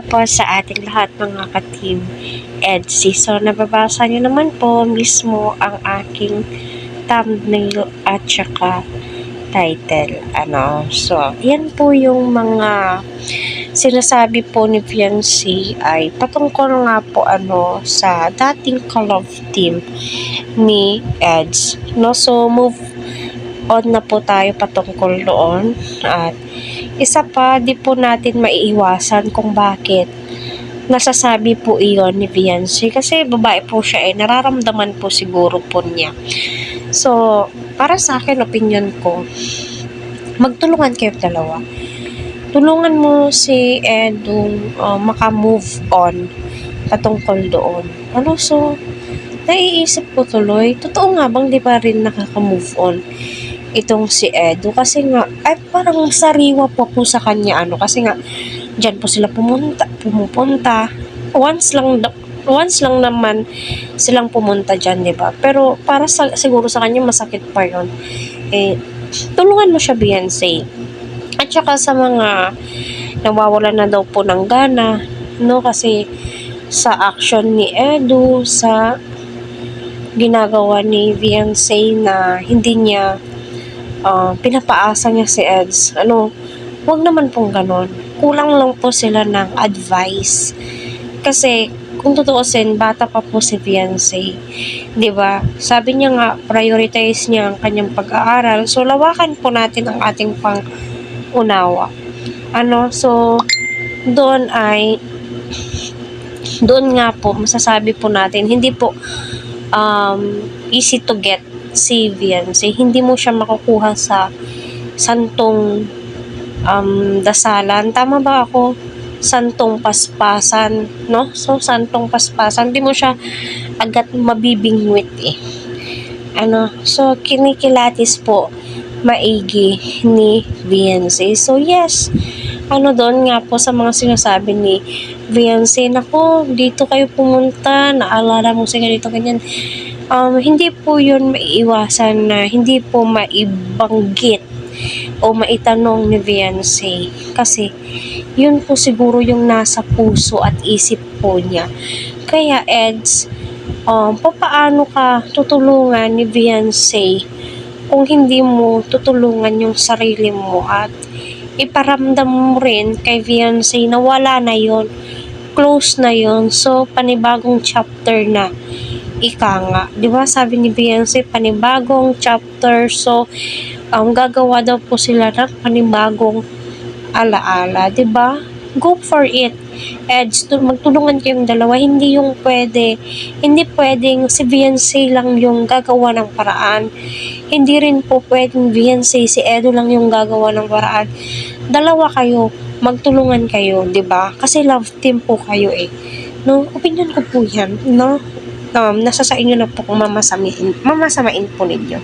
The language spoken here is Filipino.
umaga po sa ating lahat mga ka-team EDSI. So, nababasa niyo naman po mismo ang aking thumbnail at saka title. So, yan po yung mga sinasabi po ni Fiancé ay patungkol nga po sa dating ka-love team ni Eds. No? So, move on na po tayo patungkol doon. At isa pa, di po natin maiiwasan kung bakit nasasabi po iyon ni Fiancé. Kasi babae po siya nararamdaman po siguro po niya. So, para sa akin, opinion ko, magtulungan kayo dalawa. Tulungan mo si Edu maka-move on patungkol doon. So, naiisip ko tuloy, totoo nga bang di pa rin nakaka-move on itong si Edu? Kasi nga, ay parang sariwa po sa kanya, kasi nga, dyan po sila pumupunta. Once lang naman silang pumunta dyan, di ba? Pero para siguro sa kanya masakit pa yun. Tulungan mo siya, Fiancé. At saka sa mga nawawala na daw po ng gana, no? Kasi sa action ni Edu, sa ginagawa ni Fiancé na hindi niya pinapaasa niya si Eds. Wag naman pong ganon. Kulang lang po sila ng advice. Kasi, kung tutuusin, bata pa po si Fiancé. Diba? Sabi niya nga, prioritize niya ang kanyang pag-aaral. So, lawakan po natin ang ating pang-unawa. So, doon nga po, masasabi po natin, hindi po easy to get si Fiancé. Hindi mo siya makukuha sa santong dasalan. Tama ba ako? Santong paspasan, no? So, santong paspasan, hindi mo siya agad mabibingwit So, kinikilatis po maigi ni Fiancé. So, yes, doon nga po sa mga sinasabi ni Fiancé, nako, dito kayo pumunta, naalala mo sa ganito, ganyan. Hindi po yun maiiwasan na hindi po maibanggit o maitanong ni Fiancé. Kasi, yun po siguro yung nasa puso at isip po niya. Kaya, Eds, paano ka tutulungan ni Fiancé kung hindi mo tutulungan yung sarili mo at iparamdam mo rin kay Fiancé na wala na yon, close na yon. So, panibagong chapter na. Ika nga, di ba sabi ni Fiancé, panibagong chapter. So, gagawa daw po sila ng panibagong alaala, di ba? Go for it. Eds, magtulungan kayong dalawa. Hindi pwedeng si Fiancé lang yung gagawa ng paraan. Hindi rin po pwedeng Fiancé, si Edu lang yung gagawa ng paraan. Dalawa kayo, magtulungan kayo, di ba? Kasi love team po kayo No, opinion ko po yan, no? Nasa sa inyo na po kung mamasamain po ninyo.